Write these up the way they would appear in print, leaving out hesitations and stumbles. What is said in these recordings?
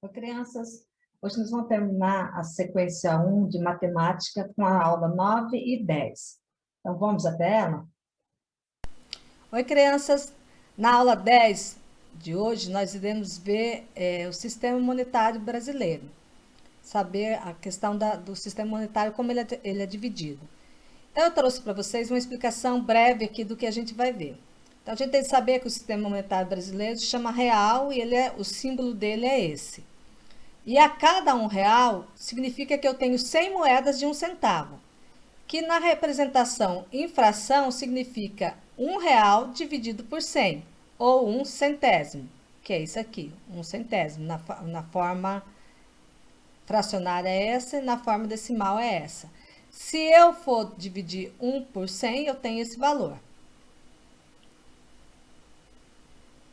Oi, crianças. Hoje nós vamos terminar a sequência 1 de matemática com a aula 9 e 10. Então, vamos até ela? Oi, crianças! Na aula 10 de hoje, nós iremos ver o sistema monetário brasileiro, saber a questão do sistema monetário, como ele é dividido. Então, eu trouxe para vocês uma explicação breve aqui do que a gente vai ver. Então, a gente tem que saber que o sistema monetário brasileiro se chama real e o símbolo dele é esse. E a cada R$ 1 significa que eu tenho 100 moedas de 1 centavo, que na representação em fração significa R$ 1 dividido por 100, ou 1 centésimo, que é isso aqui, 1 centésimo. Na forma fracionária é essa e na forma decimal é essa. Se eu for dividir 1 por 100, eu tenho esse valor.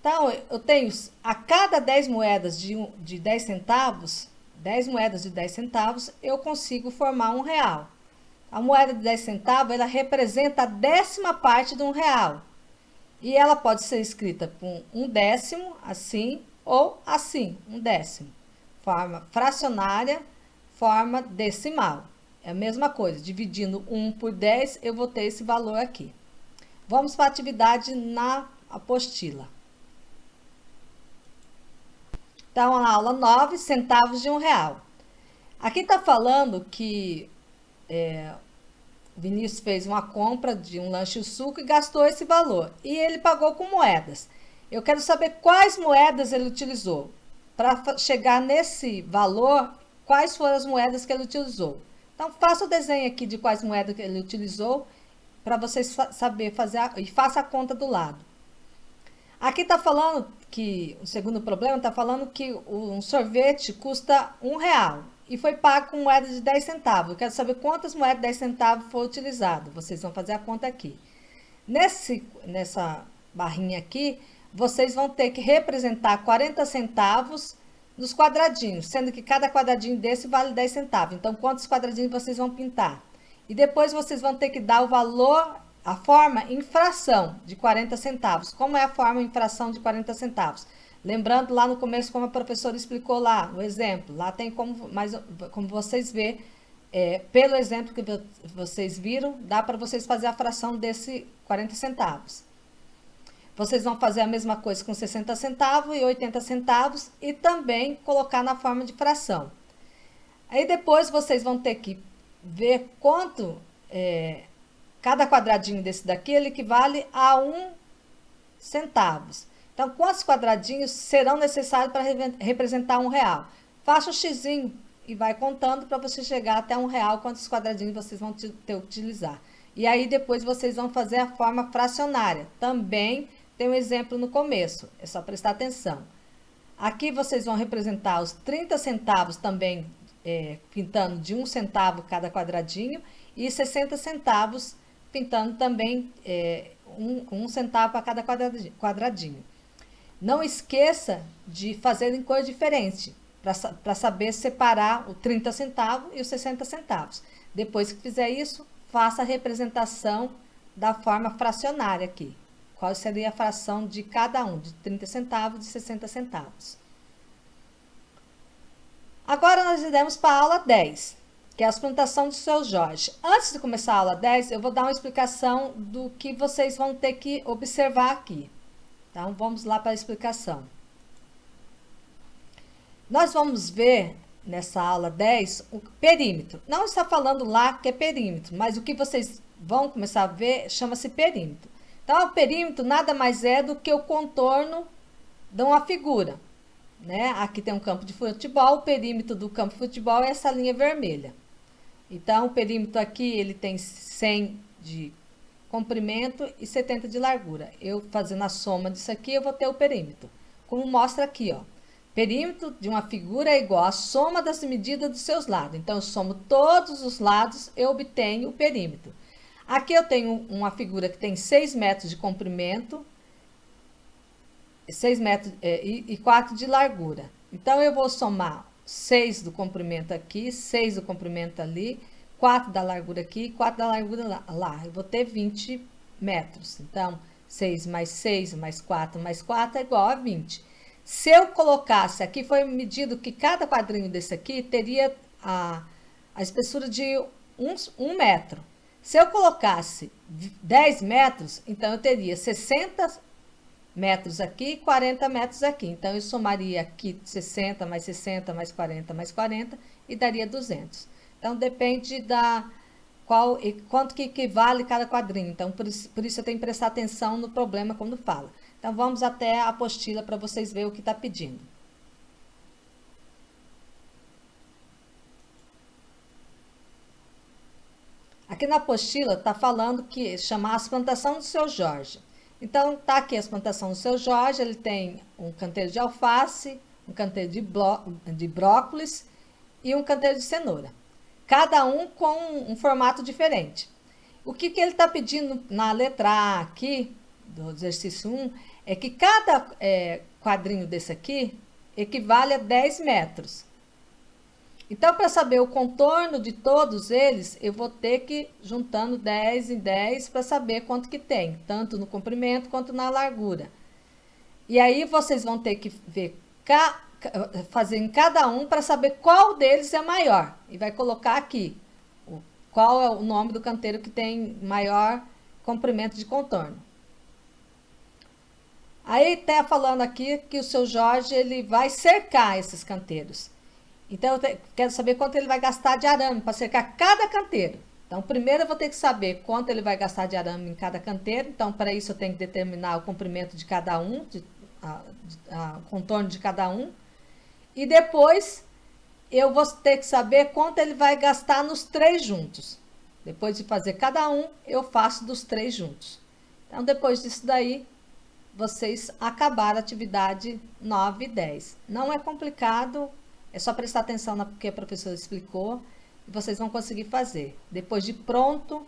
Então, eu tenho a cada 10 moedas de 10 centavos, 10 moedas de 10 centavos, eu consigo formar R$ 1. A moeda de 10 centavos, ela representa a 10ª parte de R$ 1. E ela pode ser escrita com 1 décimo, assim, ou assim, 1 décimo. Forma fracionária, forma decimal. É a mesma coisa, dividindo 1 por 10, eu vou ter esse valor aqui. Vamos para a atividade na apostila. Então, na aula 9, centavos de R$ 1. Aqui está falando que o Vinícius fez uma compra de um lanche e suco e gastou esse valor. E ele pagou com moedas. Eu quero saber quais moedas ele utilizou. Para chegar nesse valor, quais foram as moedas que ele utilizou. Então, faça o desenho aqui de quais moedas que ele utilizou para vocês saber fazer e faça a conta do lado. Aqui está falando que, o segundo problema, está falando que um sorvete custa R$ 1 e foi pago com moeda de 10 centavos. Eu quero saber quantas moedas de 10 centavos foram utilizadas. Vocês vão fazer a conta aqui. Nessa barrinha aqui, vocês vão ter que representar 40 centavos nos quadradinhos, sendo que cada quadradinho desse vale 10 centavos. Então, quantos quadradinhos vocês vão pintar? E depois vocês vão ter que dar o valor, a forma em fração de 40 centavos. Como é a forma em fração de 40 centavos? Lembrando lá no começo, como a professora explicou lá, o exemplo. Lá tem como vocês verem, pelo exemplo que vocês viram, dá para vocês fazer a fração desse 40 centavos. Vocês vão fazer a mesma coisa com 60 centavos e 80 centavos e também colocar na forma de fração. Aí depois vocês vão ter que ver quanto cada quadradinho desse daqui ele equivale a 1 centavos. Então, quantos quadradinhos serão necessários para representar R$ 1? Faça um xizinho e vai contando para você chegar até R$ 1, quantos quadradinhos vocês vão ter que utilizar. E aí depois vocês vão fazer a forma fracionária. Também tem um exemplo no começo, é só prestar atenção. Aqui vocês vão representar os 30 centavos também, pintando de 1 centavo cada quadradinho, e 60 centavos pintando também 1 centavo para cada quadradinho. Não esqueça de fazer em cor diferente, para saber separar o 30 centavos e os 60 centavos. Depois que fizer isso, faça a representação da forma fracionária aqui. Qual seria a fração de cada um, de 30 centavos e de 60 centavos. Agora nós iremos para a aula 10, que é a sustentação do seu Jorge. Antes de começar a aula 10, eu vou dar uma explicação do que vocês vão ter que observar aqui. Então, vamos lá para a explicação. Nós vamos ver, nessa aula 10, o perímetro. Não está falando lá que é perímetro, mas o que vocês vão começar a ver chama-se perímetro. Então, o perímetro nada mais é do que o contorno de uma figura. Né? Aqui tem um campo de futebol, o perímetro do campo de futebol é essa linha vermelha. Então, o perímetro aqui ele tem 100 de comprimento e 70 de largura. Eu fazendo a soma disso aqui, eu vou ter o perímetro. Como mostra aqui, ó. Perímetro de uma figura é igual à soma das medidas dos seus lados. Então, eu somo todos os lados, eu obtenho o perímetro. Aqui eu tenho uma figura que tem 6 metros de comprimento, 6 metros e 4 de largura. Então, eu vou somar 6 do comprimento aqui, 6 do comprimento ali, 4 da largura aqui e 4 da largura lá. Eu vou ter 20 metros. Então, 6 mais 6 mais 4 é igual a 20. Se eu colocasse, aqui foi medido que cada quadrinho desse aqui teria a espessura de 1 metro. Se eu colocasse 10 metros, então eu teria 60 metros aqui e 40 metros aqui. Então, eu somaria aqui 60 mais 60 mais 40 mais 40 e daria 200. Então, depende da quanto que equivale cada quadrinho. Então, por isso eu tenho que prestar atenção no problema quando fala. Então, vamos até a apostila para vocês verem o que está pedindo. Aqui na apostila está falando que chamar as plantações do seu Jorge. Então, tá aqui as plantações do seu Jorge, ele tem um canteiro de alface, um canteiro de brócolis e um canteiro de cenoura. Cada um com um formato diferente. O que ele está pedindo na letra A aqui, do exercício 1, é que cada quadrinho desse aqui equivale a 10 metros. Então, para saber o contorno de todos eles, eu vou ter que ir juntando 10 em 10 para saber quanto que tem, tanto no comprimento quanto na largura. E aí vocês vão ter que ver, fazer em cada um para saber qual deles é maior. E vai colocar aqui qual é o nome do canteiro que tem maior comprimento de contorno. Aí está falando aqui que o seu Jorge ele vai cercar esses canteiros. Então, eu quero saber quanto ele vai gastar de arame para cercar cada canteiro. Então, primeiro eu vou ter que saber quanto ele vai gastar de arame em cada canteiro. Então, para isso eu tenho que determinar o comprimento de cada um, o contorno de cada um. E depois eu vou ter que saber quanto ele vai gastar nos 3 juntos. Depois de fazer cada um, eu faço dos 3 juntos. Então, depois disso daí, vocês acabaram a atividade 9 e 10. Não é complicado. É só prestar atenção no que a professora explicou e vocês vão conseguir fazer. Depois de pronto,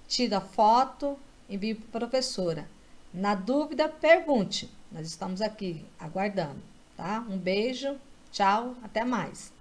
tira a foto, envie para a professora. Na dúvida, pergunte. Nós estamos aqui aguardando, tá? Um beijo, tchau, até mais.